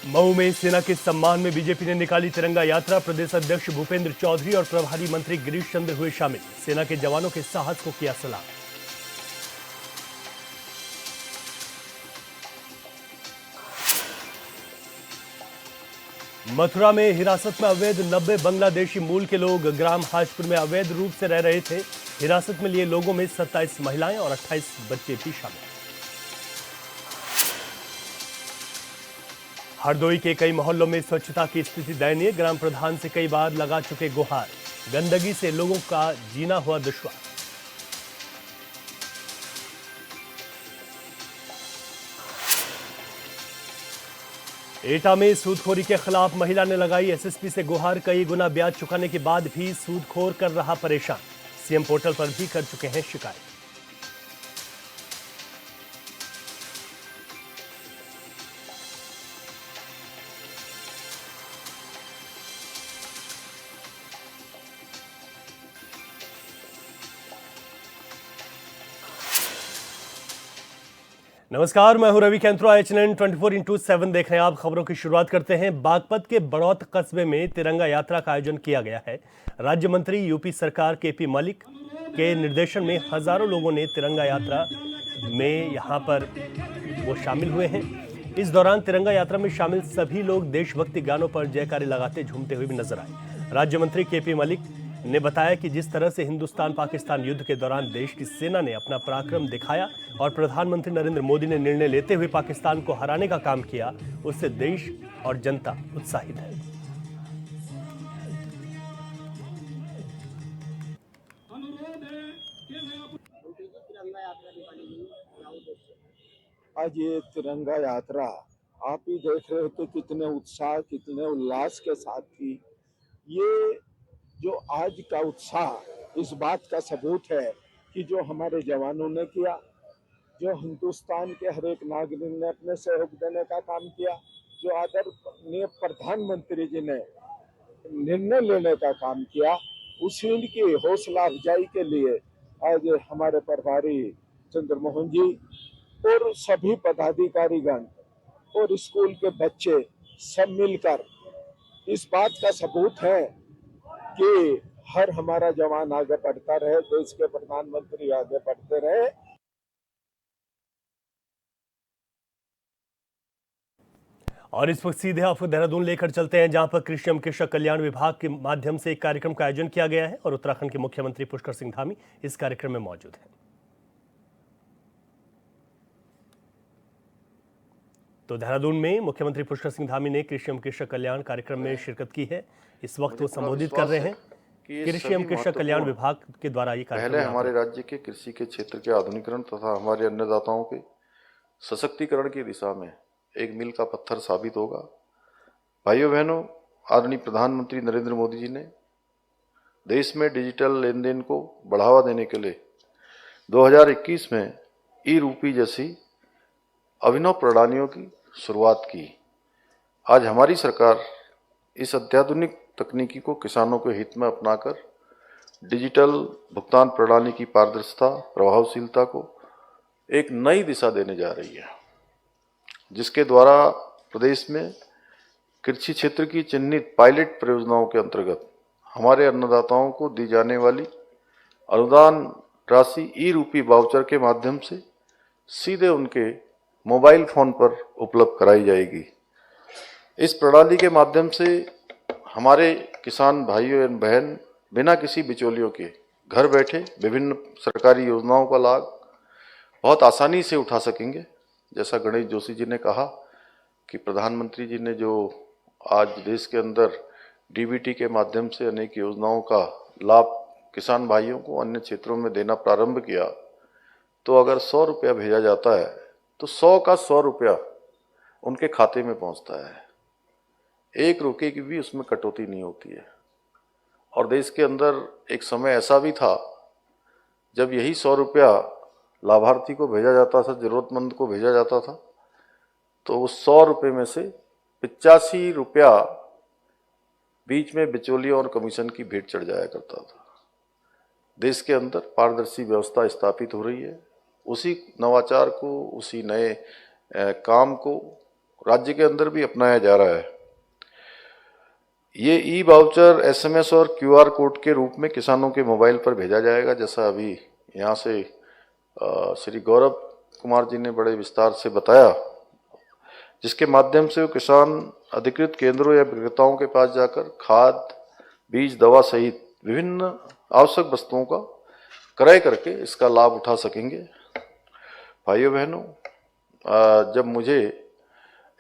मऊ में सेना के सम्मान में बीजेपी ने निकाली तिरंगा यात्रा। प्रदेश अध्यक्ष भूपेंद्र चौधरी और प्रभारी मंत्री गिरीश चंद्र हुए शामिल। सेना के जवानों के साहस को किया सलाम। मथुरा में हिरासत में अवैध 90 बांग्लादेशी मूल के लोग ग्राम हाजपुर में अवैध रूप से रह रहे थे। हिरासत में लिए लोगों में 27 महिलाएं और 28 बच्चे भी शामिल। हरदोई के कई मोहल्लों में स्वच्छता की स्थिति दयनीय। ग्राम प्रधान से कई बार लगा चुके गुहार। गंदगी से लोगों का जीना हुआ दुश्वार। एटा में सूदखोरी के खिलाफ महिला ने लगाई एसएसपी से गुहार। कई गुना ब्याज चुकाने के बाद भी सूदखोर कर रहा परेशान। सीएम पोर्टल पर भी कर चुके हैं शिकायत। नमस्कार, मैं हूं रवि कैंत्रो। HNN 24x7 देख रहे हैं आप। खबरों की शुरुआत करते हैं। बागपत के बड़ौत कस्बे में तिरंगा यात्रा का आयोजन किया गया है। राज्य मंत्री यूपी सरकार केपी मलिक के निर्देशन में हजारों लोगों ने तिरंगा यात्रा में यहां पर वो शामिल हुए हैं। इस दौरान तिरंगा यात्रा में शामिल सभी लोग देशभक्ति गानों पर जयकारे लगाते झूमते हुए भी नजर आए। राज्य मंत्री केपी मलिक ने बताया कि जिस तरह से हिंदुस्तान पाकिस्तान युद्ध के दौरान देश की सेना ने अपना पराक्रम दिखाया और प्रधानमंत्री नरेंद्र मोदी ने निर्णय लेते हुए पाकिस्तान को हराने का काम किया, उससे देश और जनता उत्साहित है। आज ये तिरंगा यात्रा आप ही देख रहे हो कि कितने उत्साह कितने उल्लास के साथ थी। ये जो आज का उत्साह इस बात का सबूत है कि जो हमारे जवानों ने किया, जो हिंदुस्तान के हर एक नागरिक ने अपने सहयोग देने का काम किया, जो आदरणीय प्रधानमंत्री जी ने निर्णय लेने का काम किया, उसी की हौसला अफजाई के लिए आज हमारे प्रभारी चंद्रमोहन जी और सभी पदाधिकारीगण और स्कूल के बच्चे सब मिलकर इस बात का सबूत है कि हर हमारा जवान आगे बढ़ता रहे, देश के प्रधानमंत्री आगे बढ़ते रहे। और इस वक्त सीधे आपको देहरादून लेकर चलते हैं, जहां पर कृषि एवं कृषक कल्याण विभाग के माध्यम से एक कार्यक्रम का आयोजन किया गया है और उत्तराखंड के मुख्यमंत्री पुष्कर सिंह धामी इस कार्यक्रम में मौजूद हैं। तो देहरादून में मुख्यमंत्री पुष्कर सिंह धामी ने कृषि एवं कृषक कल्याण कार्यक्रम में शिरकत की है। इस वक्त वो संबोधित कर रहे हैं। कृषि एवं कृषक कल्याण विभाग के द्वारा ये कार्यक्रम पहले हमारे राज्य के कृषि के क्षेत्र के आधुनिकीकरण तथा हमारे अन्नदाताओं के सशक्तिकरण की दिशा में एक मील का पत्थर साबित होगा। भाइयों बहनों, आदरणीय प्रधानमंत्री नरेंद्र मोदी जी ने देश में डिजिटल लेन देन को बढ़ावा देने के लिए 2021 में ई-रूपी जैसी अभिनव प्रणालियों की शुरुआत की। आज हमारी सरकार इस अत्याधुनिक तकनीकी को किसानों के हित में अपनाकर डिजिटल भुगतान प्रणाली की पारदर्शिता, प्रभावशीलता को एक नई दिशा देने जा रही है, जिसके द्वारा प्रदेश में कृषि क्षेत्र की चिन्हित पायलट परियोजनाओं के अंतर्गत हमारे अन्नदाताओं को दी जाने वाली अनुदान राशि ई-रूपी वाउचर के माध्यम से सीधे उनके मोबाइल फोन पर उपलब्ध कराई जाएगी। इस प्रणाली के माध्यम से हमारे किसान भाइयों एवं बहन बिना किसी बिचौलियों के घर बैठे विभिन्न सरकारी योजनाओं का लाभ बहुत आसानी से उठा सकेंगे। जैसा गणेश जोशी जी ने कहा कि प्रधानमंत्री जी ने जो आज देश के अंदर डीबीटी के माध्यम से अनेक योजनाओं का लाभ किसान भाइयों को अन्य क्षेत्रों में देना प्रारंभ किया, तो अगर 100 रुपया भेजा जाता है तो 100 का 100 रुपया उनके खाते में पहुंचता है। 1 रुपये की भी उसमें कटौती नहीं होती है। और देश के अंदर एक समय ऐसा भी था जब यही 100 रुपया लाभार्थी को भेजा जाता था, जरूरतमंद को भेजा जाता था, तो उस 100 रुपये में से 85 रुपया बीच में बिचौलियों और कमीशन की भेंट चढ़ जाया करता था। देश के अंदर पारदर्शी व्यवस्था स्थापित हो रही है। उसी नवाचार को, उसी नए काम को राज्य के अंदर भी अपनाया जा रहा है। ये ई वाउचर SMS और QR कोड के रूप में किसानों के मोबाइल पर भेजा जाएगा, जैसा अभी यहाँ से श्री गौरव कुमार जी ने बड़े विस्तार से बताया, जिसके माध्यम से वो किसान अधिकृत केंद्रों या विक्रेताओं के पास जाकर खाद, बीज, दवा सहित विभिन्न आवश्यक वस्तुओं का क्रय करके इसका लाभ उठा सकेंगे। भाइयों बहनों, जब मुझे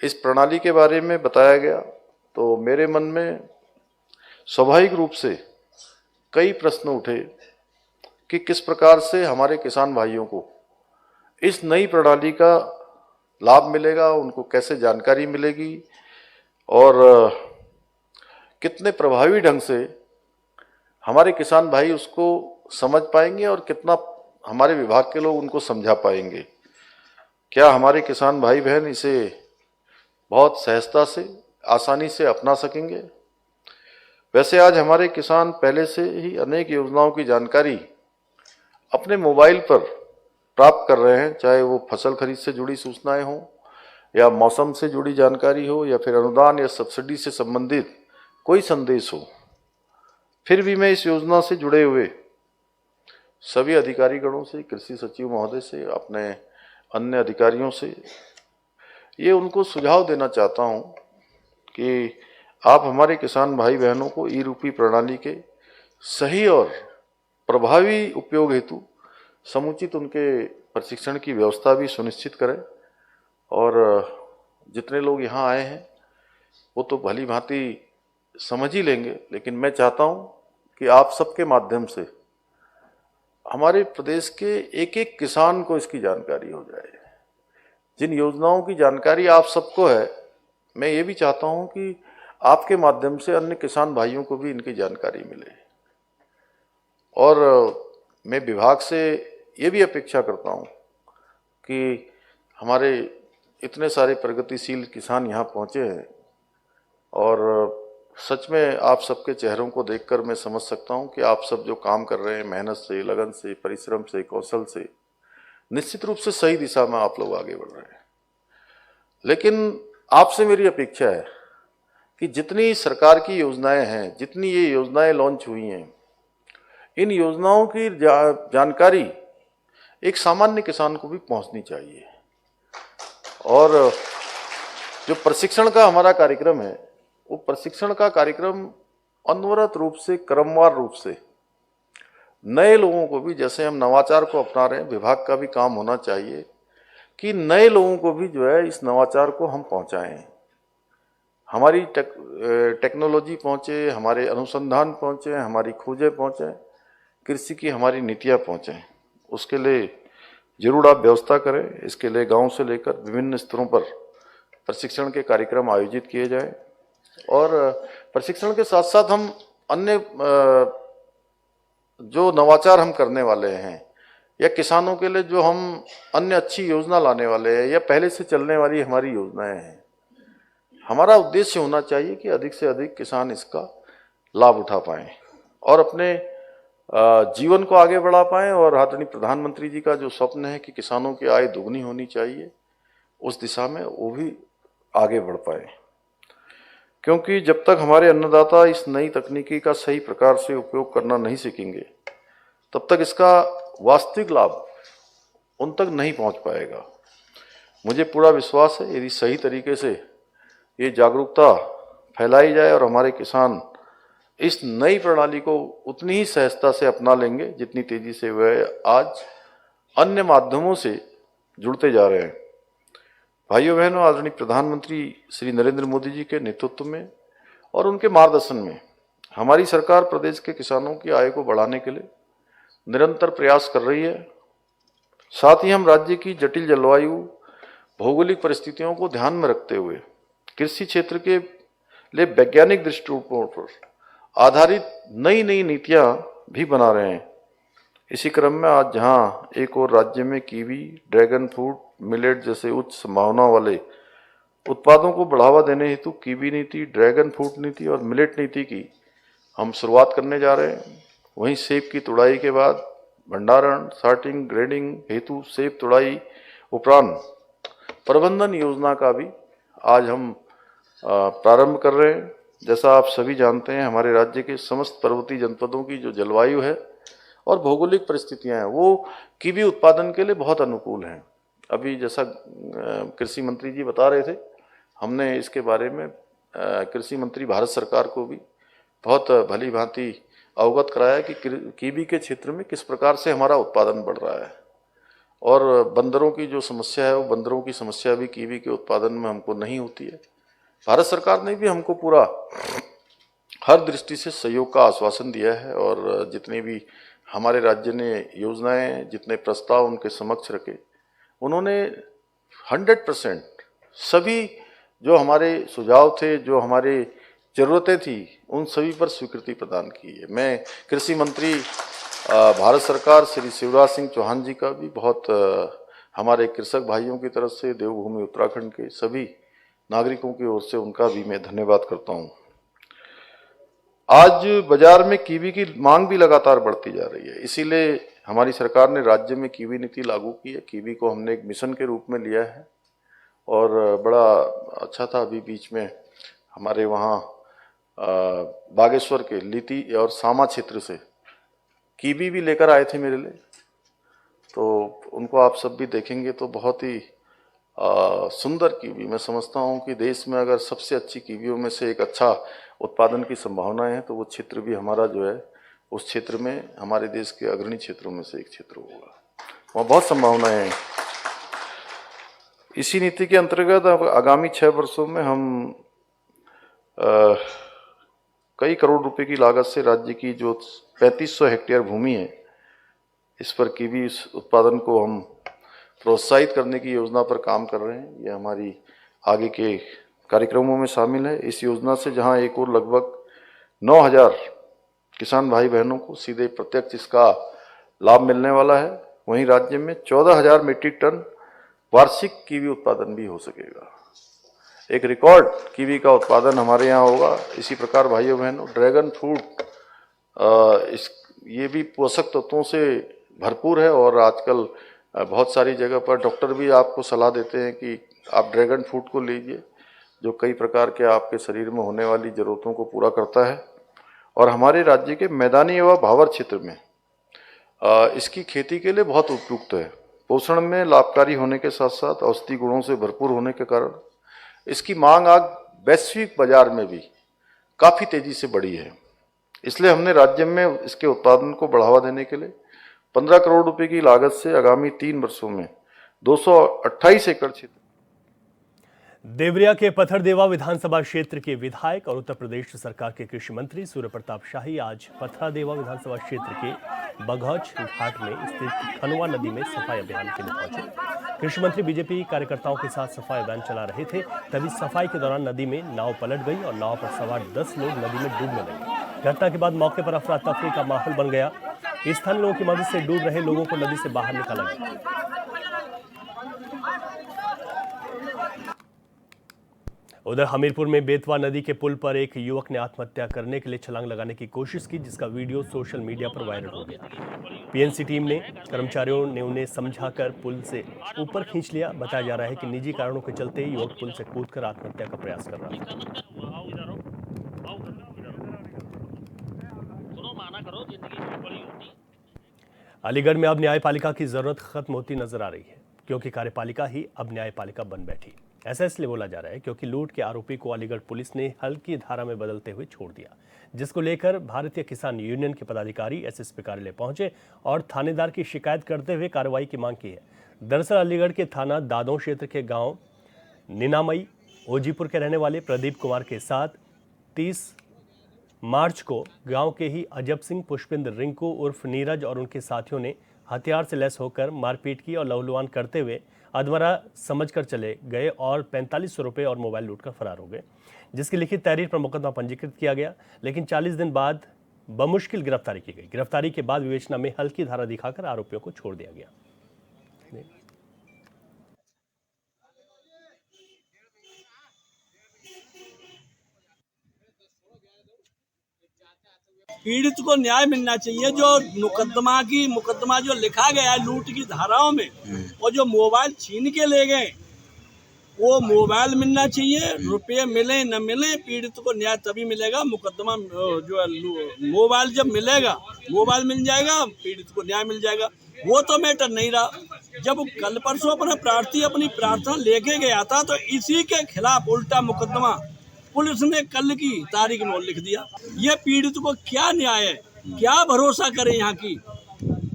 इस प्रणाली के बारे में बताया गया तो मेरे मन में स्वाभाविक रूप से कई प्रश्न उठे कि किस प्रकार से हमारे किसान भाइयों को इस नई प्रणाली का लाभ मिलेगा, उनको कैसे जानकारी मिलेगी और कितने प्रभावी ढंग से हमारे किसान भाई उसको समझ पाएंगे और कितना हमारे विभाग के लोग उनको समझा पाएंगे। क्या हमारे किसान भाई बहन इसे बहुत सहजता से, आसानी से अपना सकेंगे? वैसे आज हमारे किसान पहले से ही अनेक योजनाओं की जानकारी अपने मोबाइल पर प्राप्त कर रहे हैं, चाहे वो फसल खरीद से जुड़ी सूचनाएं हों या मौसम से जुड़ी जानकारी हो या फिर अनुदान या सब्सिडी से संबंधित कोई संदेश हो। फिर भी मैं इस योजना से जुड़े हुए सभी अधिकारीगणों से, कृषि सचिव महोदय से, अपने अन्य अधिकारियों से ये उनको सुझाव देना चाहता हूं कि आप हमारे किसान भाई बहनों को ई रूपी प्रणाली के सही और प्रभावी उपयोग हेतु समुचित उनके प्रशिक्षण की व्यवस्था भी सुनिश्चित करें। और जितने लोग यहाँ आए हैं वो तो भली भांति समझ ही लेंगे, लेकिन मैं चाहता हूँ कि आप सबके माध्यम से हमारे प्रदेश के एक एक किसान को इसकी जानकारी हो जाए। जिन योजनाओं की जानकारी आप सबको है, मैं ये भी चाहता हूँ कि आपके माध्यम से अन्य किसान भाइयों को भी इनकी जानकारी मिले। और मैं विभाग से ये भी अपेक्षा करता हूँ कि हमारे इतने सारे प्रगतिशील किसान यहाँ पहुँचे हैं और सच में आप सबके चेहरों को देखकर मैं समझ सकता हूँ कि आप सब जो काम कर रहे हैं मेहनत से, लगन से, परिश्रम से, कौशल से, निश्चित रूप से सही दिशा में आप लोग आगे बढ़ रहे हैं। लेकिन आपसे मेरी अपेक्षा है कि जितनी सरकार की योजनाएं हैं, जितनी ये योजनाएं लॉन्च हुई हैं, इन योजनाओं की जानकारी एक सामान्य किसान को भी पहुंचनी चाहिए। और जो प्रशिक्षण का हमारा कार्यक्रम है, वो प्रशिक्षण का कार्यक्रम अनवरत रूप से, क्रमवार रूप से नए लोगों को भी, जैसे हम नवाचार को अपना रहे हैं, विभाग का भी काम होना चाहिए कि नए लोगों को भी जो है इस नवाचार को हम पहुंचाएं। हमारी टेक्नोलॉजी पहुंचे, हमारे अनुसंधान पहुंचे, हमारी खोजें पहुंचे, कृषि की हमारी नीतियां पहुंचे। उसके लिए जरूर आप व्यवस्था करें। इसके लिए गांव से लेकर विभिन्न स्तरों पर प्रशिक्षण के कार्यक्रम आयोजित किए जाएं और प्रशिक्षण के साथ साथ हम अन्य जो नवाचार हम करने वाले हैं या किसानों के लिए जो हम अन्य अच्छी योजना लाने वाले हैं या पहले से चलने वाली हमारी योजनाएं हैं, हमारा उद्देश्य होना चाहिए कि अधिक से अधिक किसान इसका लाभ उठा पाएं और अपने जीवन को आगे बढ़ा पाएं। और आदरणीय प्रधानमंत्री जी का जो स्वप्न है कि किसानों की आय दुगनी होनी चाहिए, उस दिशा में वो भी आगे बढ़ पाए। क्योंकि जब तक हमारे अन्नदाता इस नई तकनीकी का सही प्रकार से उपयोग करना नहीं सीखेंगे, तब तक इसका वास्तविक लाभ उन तक नहीं पहुंच पाएगा। मुझे पूरा विश्वास है यदि सही तरीके से ये जागरूकता फैलाई जाए और हमारे किसान इस नई प्रणाली को उतनी ही सहजता से अपना लेंगे जितनी तेजी से वह आज अन्य माध्यमों से जुड़ते जा रहे हैं। भाइयों बहनों, आदरणीय प्रधानमंत्री श्री नरेंद्र मोदी जी के नेतृत्व में और उनके मार्गदर्शन में हमारी सरकार प्रदेश के किसानों की आय को बढ़ाने के लिए निरंतर प्रयास कर रही है। साथ ही हम राज्य की जटिल जलवायु, भौगोलिक परिस्थितियों को ध्यान में रखते हुए कृषि क्षेत्र के लिए वैज्ञानिक दृष्टिकोण पर आधारित नई नई नीतियां भी बना रहे हैं। इसी क्रम में आज जहां एक और राज्य में कीवी, ड्रैगन फ्रूट, मिलेट जैसे उच्च संभावना वाले उत्पादों को बढ़ावा देने हेतु कीवी नीति, ड्रैगन फ्रूट नीति और मिलेट नीति की हम शुरुआत करने जा रहे हैं, वहीं सेब की तुड़ाई के बाद भंडारण, सॉर्टिंग, ग्रेडिंग हेतु सेब तुड़ाई उपरांत प्रबंधन योजना का भी आज हम प्रारंभ कर रहे हैं। जैसा आप सभी जानते हैं, हमारे राज्य के समस्त पर्वतीय जनपदों की जो जलवायु है और भौगोलिक परिस्थितियां हैं वो कीवी उत्पादन के लिए बहुत अनुकूल हैं। अभी जैसा कृषि मंत्री जी बता रहे थे, हमने इसके बारे में कृषि मंत्री भारत सरकार को भी बहुत भली भांति अवगत कराया कि कीवी के क्षेत्र में किस प्रकार से हमारा उत्पादन बढ़ रहा है और बंदरों की जो समस्या है वो बंदरों की समस्या भी कीवी के उत्पादन में हमको नहीं होती है। भारत सरकार ने भी हमको पूरा हर दृष्टि से सहयोग का आश्वासन दिया है और जितने भी हमारे राज्य ने योजनाएं, जितने प्रस्ताव उनके समक्ष रखे, उन्होंने 100% सभी जो हमारे सुझाव थे, जो हमारे ज़रूरतें थी, उन सभी पर स्वीकृति प्रदान की है। मैं कृषि मंत्री भारत सरकार श्री शिवराज सिंह चौहान जी का भी बहुत हमारे कृषक भाइयों की तरफ से, देवभूमि उत्तराखंड के सभी नागरिकों की ओर से उनका भी मैं धन्यवाद करता हूं। आज बाजार में कीवी की मांग भी लगातार बढ़ती जा रही है, इसीलिए हमारी सरकार ने राज्य में कीवी नीति लागू की है। कीवी को हमने एक मिशन के रूप में लिया है और बड़ा अच्छा था। अभी बीच में हमारे वहाँ बागेश्वर के लीती और सामा क्षेत्र से कीवी भी लेकर आए थे मेरे लिए, तो उनको आप सब भी देखेंगे तो बहुत ही सुंदर कीवी, मैं समझता हूँ कि देश में अगर सबसे अच्छी कीवियों में से एक अच्छा उत्पादन की संभावनाएं हैं तो वो क्षेत्र भी हमारा जो है उस क्षेत्र में हमारे देश के अग्रणी क्षेत्रों में से एक क्षेत्र होगा। वहाँ बहुत संभावनाएं हैं। इसी नीति के अंतर्गत आगामी 6 वर्षों में हम कई करोड़ रुपए की लागत से राज्य की जो 3500 हेक्टेयर भूमि है, इस पर कीवी उत्पादन को हम प्रोत्साहित करने की योजना पर काम कर रहे हैं। ये हमारी आगे के कार्यक्रमों में शामिल है। इस योजना से जहां एक और लगभग 9000 किसान भाई बहनों को सीधे प्रत्यक्ष इसका लाभ मिलने वाला है, वहीं राज्य में 14000 मीट्रिक टन वार्षिक कीवी उत्पादन भी हो सकेगा। एक रिकॉर्ड कीवी का उत्पादन हमारे यहाँ होगा। इसी प्रकार भाइयों बहनों, ड्रैगन फ्रूट ये भी पोषक तत्वों से भरपूर है और आजकल बहुत सारी जगह पर डॉक्टर भी आपको सलाह देते हैं कि आप ड्रैगन फ्रूट को लीजिए, जो कई प्रकार के आपके शरीर में होने वाली ज़रूरतों को पूरा करता है। और हमारे राज्य के मैदानी एवं भावर क्षेत्र में इसकी खेती के लिए बहुत उपयुक्त है। पोषण में लाभकारी होने के साथ साथ औषधि गुणों से भरपूर होने के कारण इसकी मांग आज वैश्विक बाजार में भी काफ़ी तेज़ी से बढ़ी है। इसलिए हमने राज्य में इसके उत्पादन को बढ़ावा देने के लिए 15 करोड़ रुपए की लागत से आगामी 3 वर्षों में 228 एकड़ क्षेत्र। देवरिया के पथरदेवा विधानसभा क्षेत्र के विधायक और उत्तर प्रदेश सरकार के कृषि मंत्री सूर्य प्रताप शाही आज पथरादेवा विधानसभा क्षेत्र के बघौच घाट में स्थित खनुआ नदी में सफाई अभियान के लिए पहुंचे। कृषि मंत्री बीजेपी कार्यकर्ताओं के साथ सफाई अभियान चला रहे थे, तभी सफाई के दौरान नदी में नाव पलट गई और नाव पर सवार 10 लोग नदी में डूबने लगे। घटना के बाद मौके पर अफरा तफरी का माहौल बन गया। स्थानीय लोगों की मदद से डूब रहे लोगों को नदी से बाहर निकाला गया। उधर हमीरपुर में बेतवा नदी के पुल पर एक युवक ने आत्महत्या करने के लिए छलांग लगाने की कोशिश की, जिसका वीडियो सोशल मीडिया पर वायरल हो गया। पीएनसी टीम ने कर्मचारियों ने उन्हें समझाकर पुल से ऊपर खींच लिया। बताया जा रहा है कि निजी कारणों के चलते युवक पुल से कूदकर आत्महत्या का प्रयास कर रहा था। अलीगढ़ में अब न्यायपालिका की जरूरत खत्म होती नजर आ रही है, क्योंकि कार्यपालिका ही अब न्यायपालिका बन बैठी। ऐसा इसलिए बोला जा रहा है क्योंकि लूट के आरोपी को अलीगढ़ पुलिस ने हल्की धारा में बदलते हुए छोड़ दिया, जिसको लेकर भारतीय किसान यूनियन के पदाधिकारी एसएसपी कार्यालय पहुंचे और थानेदार की शिकायत करते हुए कार्रवाई की मांग की है। दरअसल अलीगढ़ के थाना दादों क्षेत्र के गांव निनामई ओजीपुर के रहने वाले प्रदीप कुमार के साथ 30 मार्च को गांव के ही अजब सिंह, पुष्पेंद्र, रिंकू उर्फ नीरज और उनके साथियों ने हथियार से लैस होकर मारपीट की और लहूलुहान करते हुए अधमरा समझकर चले गए और 4500 रुपये और मोबाइल लूटकर फरार हो गए, जिसकी लिखित तहरीर पर मुकदमा पंजीकृत किया गया। लेकिन 40 दिन बाद बमुश्किल गिरफ्तारी की गई। गिरफ्तारी के बाद विवेचना में हल्की धारा दिखाकर आरोपियों को छोड़ दिया गया। पीड़ित को न्याय मिलना चाहिए। जो मुकदमा जो लिखा गया है लूट की धाराओं में, और जो मोबाइल छीन के ले गए वो मोबाइल मिलना चाहिए, रुपये मिले न मिले पीड़ित को न्याय तभी मिलेगा। मुकदमा जो है मोबाइल जब मिलेगा, मोबाइल मिल जाएगा, पीड़ित को न्याय मिल जाएगा। वो तो मैटर नहीं रहा। जब कल परसों अपना प्रार्थी अपनी प्रार्थना लेके गया था तो इसी के खिलाफ उल्टा मुकदमा पुलिस ने कल की तारीख में लिख दिया। ये पीड़ित को क्या न्याय है, क्या भरोसा करे यहाँ की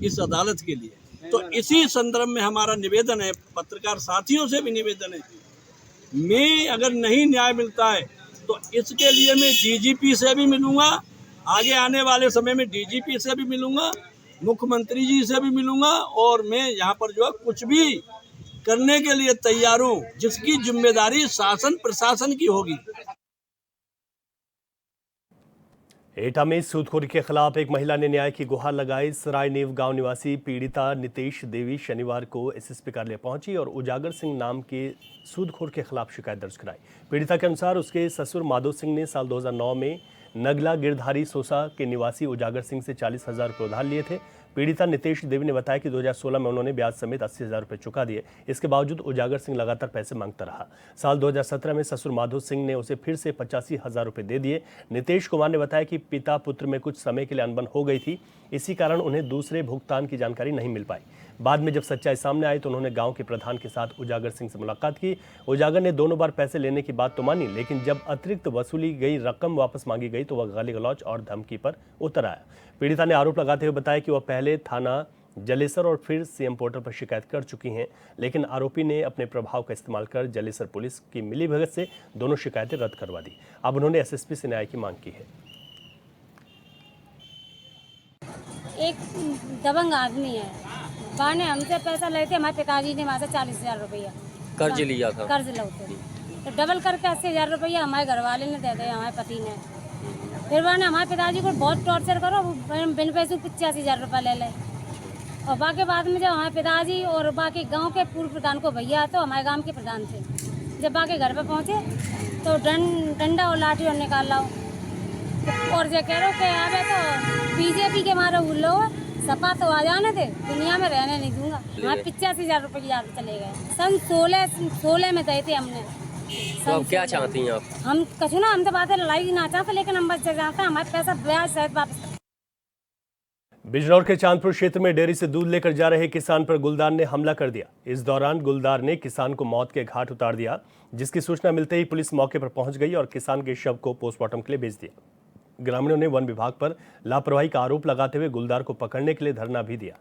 इस अदालत के लिए। तो इसी संदर्भ में हमारा निवेदन है, पत्रकार साथियों से भी निवेदन है, मैं अगर नहीं न्याय मिलता है तो इसके लिए मैं डीजीपी से भी मिलूंगा, आगे आने वाले समय में डीजीपी से भी मिलूंगा, मुख्यमंत्री जी से भी मिलूंगा, और मैं यहाँ पर जो है कुछ भी करने के लिए तैयार हूँ जिसकी जिम्मेदारी शासन प्रशासन की होगी। एटा में सूदखोरी के खिलाफ एक महिला ने न्याय की गुहार लगाई। सरायनेव गांव निवासी पीड़िता नितेश देवी शनिवार को एसएसपी कार्यालय पहुंची और उजागर सिंह नाम के सूदखोर के खिलाफ शिकायत दर्ज कराई। पीड़िता के अनुसार उसके ससुर माधो सिंह ने साल 2009 में नगला गिरधारी सोसा के निवासी उजागर सिंह से 40,000 रुपये उधार लिए थे। पीड़िता नितेश देवी ने बताया कि 2016 में उन्होंने ब्याज समेत 80,000 रुपये चुका दिए। इसके बावजूद उजागर सिंह लगातार पैसे मांगता रहा। साल 2017 में ससुर माधो सिंह ने उसे फिर से 85,000 रुपये दे दिए। नितेश कुमार ने बताया कि पिता पुत्र में कुछ समय के लिए अनबन हो गई थी, इसी कारण उन्हें दूसरे भुगतान की जानकारी नहीं मिल पाई। बाद में जब सच्चाई सामने आई तो उन्होंने गांव के प्रधान के साथ उजागर सिंह से मुलाकात की। उजागर ने दोनों बार पैसे लेने की बात तो मानी, लेकिन जब अतिरिक्त वसूली गई रकम वापस मांगी गई तो वह गाली गलौज और धमकी पर उतर आया। पीड़िता ने आरोप लगाते हुए बताया कि वह पहले थाना जलेसर और फिर सीएम पोर्टल पर शिकायत कर चुकी हैं, लेकिन आरोपी ने अपने प्रभाव का इस्तेमाल कर जलेसर पुलिस की मिलीभगत से दोनों शिकायतें रद्द करवा दी। अब उन्होंने एसएसपी से न्याय की मांग की है। एक दबंग आदमी है, वहाँ ने हमसे पैसा लेते, हमारे पिताजी ने वहाँ से 40,000 रुपया कर्ज लिया था। कर्ज लौटे तो डबल करके 80,000 रुपया हमारे घर वाले ने दे दिया, हमारे पति ने। फिर वहाँ ने हमारे पिताजी को बहुत टॉर्चर करो, बिन पैसे 85,000 रुपया ले ले। और बाकी बाद में जब हमारे पिताजी और बाकी गांव के पूर्व प्रधान को भैया तो हमारे गांव के प्रधान थे, जब बाकी घर पे पहुँचे तो डंडा और लाठी और निकाल लाओ और जो कह रहे हो कि तो बीजेपी के मारे उल्लो सपा तो आ जाने थे, दुनिया में रहने नहीं दूंगा। हमारे 85,000 रुपये की याद चले गए। सन 16 में गए थे हमने। तो अब क्या चाहती हैं आप? हम कछु ना, हम तो बातें लड़ाई ना चाहते, लेकिन हम बस चाहते हैं हमारे पैसा ब्याज सहित वापस। बिजनौर के चांदपुर क्षेत्र में डेयरी से दूध लेकर जा रहे किसान पर गुलदार ने हमला कर दिया। इस दौरान गुलदार ने किसान को मौत के घाट उतार दिया, जिसकी सूचना मिलते ही पुलिस मौके पर पहुंच गई और किसान के शव को पोस्टमार्टम के लिए भेज दिया। ग्रामीणों ने वन विभाग पर लापरवाही का आरोप लगाते हुए गुलदार को पकड़ने के लिए धरना भी दिया।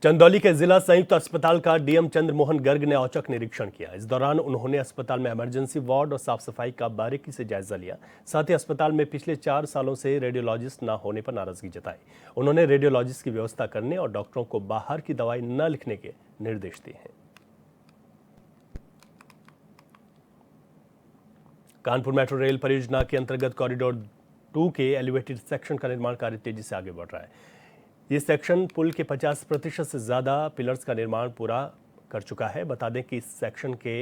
चंदौली के जिला संयुक्त अस्पताल का डीएम चंद्रमोहन गर्ग ने औचक निरीक्षण किया। इस दौरान उन्होंने अस्पताल में इमरजेंसी वार्ड और साफ सफाई का बारीकी से जायजा लिया। साथ ही अस्पताल में पिछले 4 सालों से रेडियोलॉजिस्ट न होने पर नाराजगी जताई। उन्होंने रेडियोलॉजिस्ट की व्यवस्था करने और डॉक्टरों को बाहर की दवाई न लिखने के निर्देश दिए हैं। कानपुर मेट्रो रेल परियोजना के अंतर्गत कॉरिडोर 2 के एलिवेटेड सेक्शन का निर्माण कार्य तेजी से आगे बढ़ रहा है। ये सेक्शन पुल के 50% से ज़्यादा पिलर्स का निर्माण पूरा कर चुका है। बता दें कि इस सेक्शन के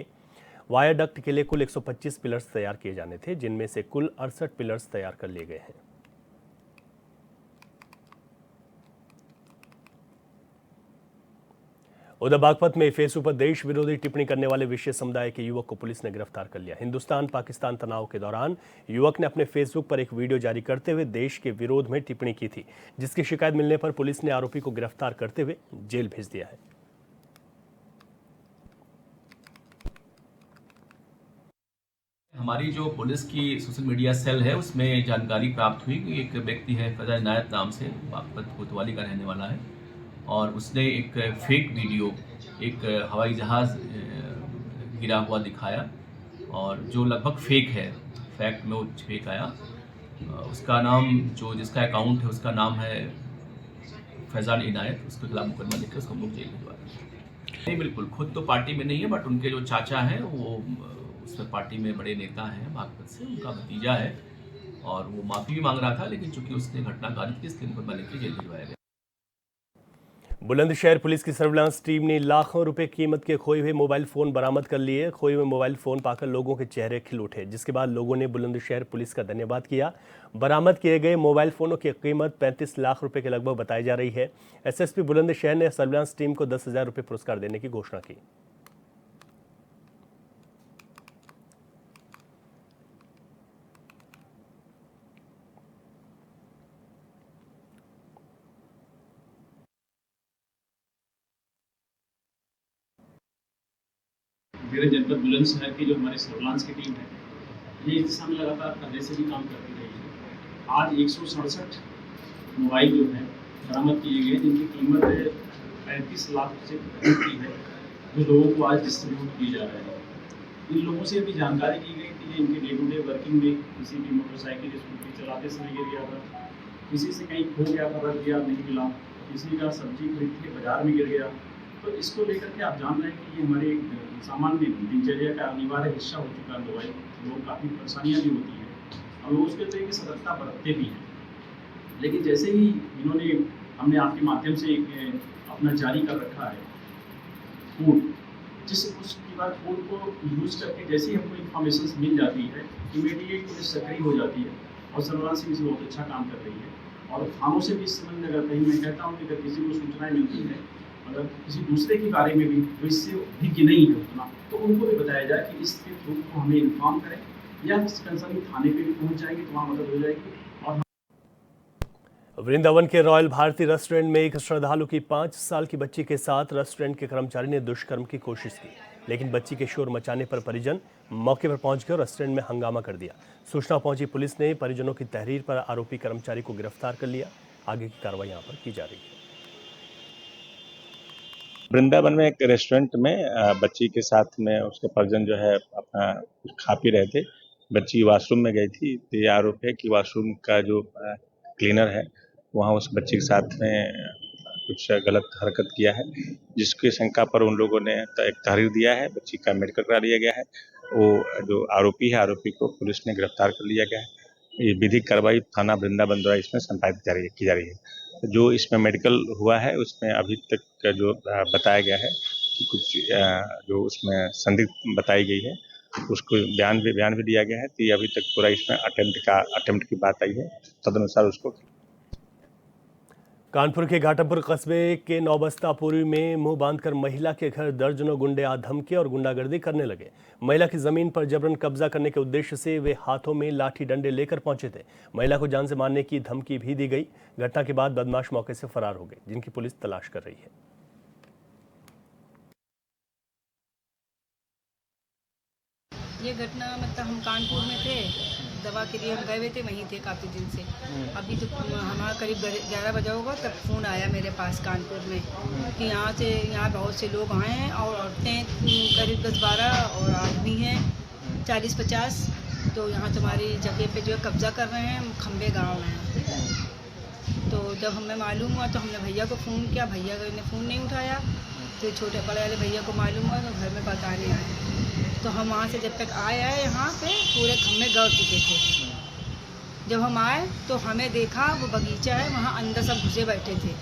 वायाडक्ट के लिए कुल 125 पिलर्स तैयार किए जाने थे, जिनमें से कुल 68 पिलर्स तैयार कर लिए गए हैं। उधर बागपत में फेसबुक पर देश विरोधी टिप्पणी करने वाले विशेष समुदाय के युवक को पुलिस ने गिरफ्तार कर लिया। हिंदुस्तान पाकिस्तान तनाव के दौरान युवक ने अपने फेसबुक पर एक वीडियो जारी करते हुए देश के विरोध में टिप्पणी की थी, जिसकी शिकायत मिलने पर पुलिस ने आरोपी को गिरफ्तार करते हुए जेल भेज दिया है। हमारी जो पुलिस की सोशल मीडिया सेल है उसमें जानकारी प्राप्त हुई कि एक व्यक्ति है फैजान इनायत नाम से, बागपत कोतवाली का रहने वाला है, और उसने एक फेक वीडियो एक हवाई जहाज़ गिरा हुआ दिखाया और जो लगभग फेक है, फैक्ट में वो फेक आया। उसका नाम जो जिसका अकाउंट है उसका नाम है फैजान इनायत। उसके खिलाफ मुकदमा लिख कर उसको मुक्त जेल भिजवाया। नहीं, बिल्कुल खुद तो पार्टी में नहीं है, बट उनके जो चाचा हैं वो उसमें पार्टी में बड़े नेता हैं बागपत से, उनका भतीजा है और वो माफ़ी भी मांग रहा था, लेकिन चूंकि उसने घटना कारित की इसलिए मुकदमा लिख के जेल भिजवाया गया। बुलंदशहर पुलिस की सर्विलांस टीम ने लाखों रुपए कीमत के खोए हुए मोबाइल फोन बरामद कर लिए। खोए हुए मोबाइल फोन पाकर लोगों के चेहरे खिल उठे, जिसके बाद लोगों ने बुलंदशहर पुलिस का धन्यवाद किया। बरामद किए गए मोबाइल फोनों की कीमत 35 लाख रुपए के लगभग बताई जा रही है। एसएसपी बुलंदशहर ने सर्विलांस टीम को 10,000 रुपए पुरस्कार देने की घोषणा की। मेरे जनपद बुलंदशहर की जो हमारे सर्विलांस की टीम है, ये इस दिशा में लगातार पहले से भी काम करती रही है। आज 167 मोबाइल जो है बरामद किए गए, जिनकी कीमत 35 लाख से अधिक की है, जो लोगों को आज डिस्ट्रीब्यूट किए जा रहे हैं। इन लोगों से भी जानकारी की गई कि इनके डे टू डे वर्किंग में किसी की मोटरसाइकिल स्कूटी चलाते समय गिर गया था, किसी से कहीं खो गया था, रख गया नहीं मिला, किसी का सब्जी खरीद के बाजार में गिर गया। तो इसको लेकर के आप जान रहे हैं कि ये हमारे सामान्य दिनचर्या का अनिवार्य हिस्सा हो चुका है। मोबाइल लोग काफ़ी परेशानियाँ भी होती हैं और लोग उसके तरीके सतर्कता बरतते भी हैं। लेकिन जैसे ही इन्होंने हमने आपके माध्यम से अपना जारी कर रखा है कोड, जिस उसके बाद कोड को यूज़ करके जैसे ही हमको इन्फॉर्मेशन मिल जाती है, इमीडिएट पुलिस सक्रिय हो जाती है और सर्विलांस भी बहुत अच्छा काम कर रही है। और थानों से भी इस संबंध में अगर कहीं मैं कहता हूँ कि अगर किसी को सूचनाएँ मिलती है, अगर किसी दूसरे के बारे में भी तो इससे भी नहीं है उतना, तो उनको भी बताया जाए कि इसके थ्रू को हमें इन्फॉर्म करें या कंसर्न थाने पे भी पहुंच जाएंगे तो वहाँ मदद हो जाएगी। और वृंदावन के रॉयल भारती रेस्टोरेंट में एक श्रद्धालु की 5 साल की बच्ची के साथ रेस्टोरेंट के कर्मचारी ने दुष्कर्म की कोशिश की, लेकिन बच्ची के शोर मचाने पर परिजन मौके पर पहुंच गए और रेस्टोरेंट में हंगामा कर दिया। सूचना पहुंची पुलिस ने परिजनों की तहरीर पर आरोपी कर्मचारी को गिरफ्तार कर लिया। आगे की कार्रवाई यहाँ पर की जा रही है। वृंदावन में एक रेस्टोरेंट में बच्ची के साथ में उसके परिजन जो है अपना कुछ खा पी रहे थे। बच्ची वॉशरूम में गई थी, तो ये आरोप है कि वॉशरूम का जो क्लीनर है वहाँ उस बच्ची के साथ में कुछ गलत हरकत किया है, जिसकी शंका पर उन लोगों ने एक तहरीर दिया है। बच्ची का मेडिकल करा लिया गया है। वो जो आरोपी है, आरोपी को पुलिस ने गिरफ्तार कर लिया गया है। ये विधिक कार्रवाई थाना वृंदावन द्वारा इसमें संपादित की जा रही है। जो इसमें मेडिकल हुआ है उसमें अभी तक का जो बताया गया है कि कुछ जो उसमें संदिग्ध बताई गई है, उसको बयान भी दिया गया है। तो ये अभी तक पूरा इसमें अटेम्प्ट की बात आई है, तदनुसार उसको। कानपुर के घाटापुर कस्बे के नौबस्तापुरी में मुंह बांधकर महिला के घर दर्जनों गुंडे आ धमकी और गुंडागर्दी करने लगे। महिला की जमीन पर जबरन कब्जा करने के उद्देश्य से वे हाथों में लाठी डंडे लेकर पहुंचे थे। महिला को जान से मारने की धमकी भी दी गई। घटना के बाद बदमाश मौके से फरार हो गए, जिनकी पुलिस तलाश कर रही है। ये घटना मतलब हम कानपुर में थे, दवा के लिए हम गए हुए थे, वहीं थे काफ़ी दिन से। अभी तो हमारा करीब 11 बजा होगा तब फ़ोन आया मेरे पास कानपुर में कि यहाँ बहुत से लोग आए हैं और औरतें करीब 10-12 और आदमी हैं 40-50, तो यहाँ तुम्हारी जगह पे जो है कब्जा कर रहे हैं। खम्बे गाँव में तो जब हमें मालूम हुआ तो हमने भैया को फ़ोन किया, भैया ने फ़ोन नहीं उठाया। तो छोटे बड़े वाले भैया को मालूम हुआ तो घर में बताने आए। तो हम वहाँ से जब तक आए यहाँ पे पूरे खम्बे गड़ चुके थे। जब हम आए तो हमें देखा वो बगीचा है, वहाँ अंदर सब घुसे बैठे थे।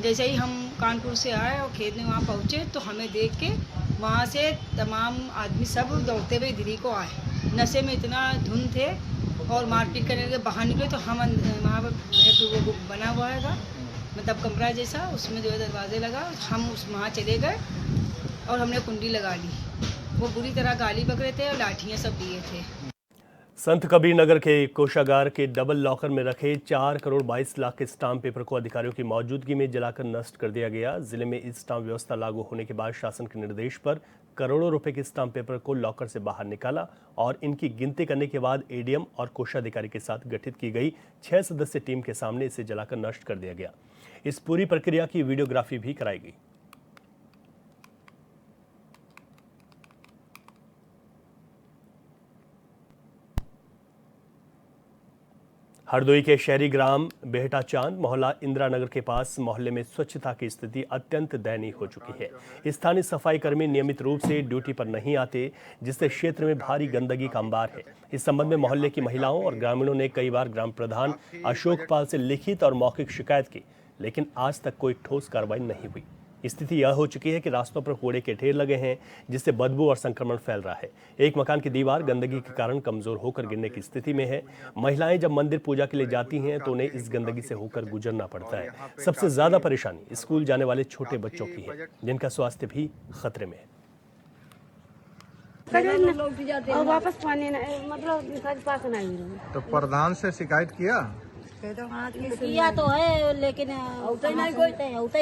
जैसे ही हम कानपुर से आए और खेत में वहाँ पहुँचे तो हमें देख के वहाँ से तमाम आदमी सब दौड़ते हुए इधर को आए। नशे में इतना धुन थे और मारपीट करने के बाहर निकले तो हम वहाँ पर वो बना हुआ है मतलब कमरा जैसा, उसमें जो है दरवाजे लगा, हम उस वहाँ चले गए और हमने कुंडी लगा ली। वो बुरी तरह गाली बक रहे थे और लाठियाँ सब दिए थे। संत कबीर नगर के कोषागार के डबल लॉकर में रखे 4 करोड़ 22 लाख के स्टाम्प पेपर को अधिकारियों की मौजूदगी में जलाकर नष्ट कर दिया गया। जिले में इस स्टाम्प व्यवस्था लागू होने के बाद शासन के निर्देश पर करोड़ों रुपए के स्टाम्प पेपर को लॉकर से बाहर निकाला और इनकी गिनती करने के बाद एडीएम और कोषाधिकारी के साथ गठित की गई 6 सदस्यीय टीम के सामने इसे जलाकर नष्ट कर दिया गया। इस पूरी प्रक्रिया की वीडियोग्राफी भी कराई गई। हरदोई के शहरी ग्राम बेहटा चांद मोहल्ला इंदिरा नगर के पास मोहल्ले में स्वच्छता की स्थिति अत्यंत दयनीय हो चुकी है। स्थानीय सफाई कर्मी नियमित रूप से ड्यूटी पर नहीं आते, जिससे क्षेत्र में भारी गंदगी का अंबार है। इस संबंध में मोहल्ले की महिलाओं और ग्रामीणों ने कई बार ग्राम प्रधान अशोक पाल से लिखित और मौखिक शिकायत की, लेकिन आज तक कोई ठोस कार्रवाई नहीं हुई। स्थिति यह हो चुकी है कि रास्तों पर कूड़े के ढेर लगे हैं, जिससे बदबू और संक्रमण फैल रहा है। एक मकान की दीवार गंदगी के कारण कमजोर होकर गिरने की स्थिति में है। महिलाएं जब मंदिर पूजा के लिए जाती हैं तो उन्हें इस गंदगी से होकर गुजरना पड़ता है। सबसे ज्यादा परेशानी स्कूल जाने वाले छोटे बच्चों की है, जिनका स्वास्थ्य भी खतरे में है। और वापस पानी मतलब तो प्रधान से शिकायत किया तो है, लेकिन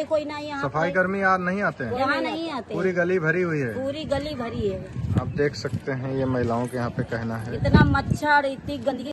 कोई नहीं यहाँ। सफाई कर्मी आज नहीं आते हैं, यहाँ नहीं आते। पूरी गली भरी हुई है, पूरी गली भरी है। आप देख सकते हैं, ये महिलाओं के यहाँ पे कहना है। इतना मच्छर, इतनी गंदगी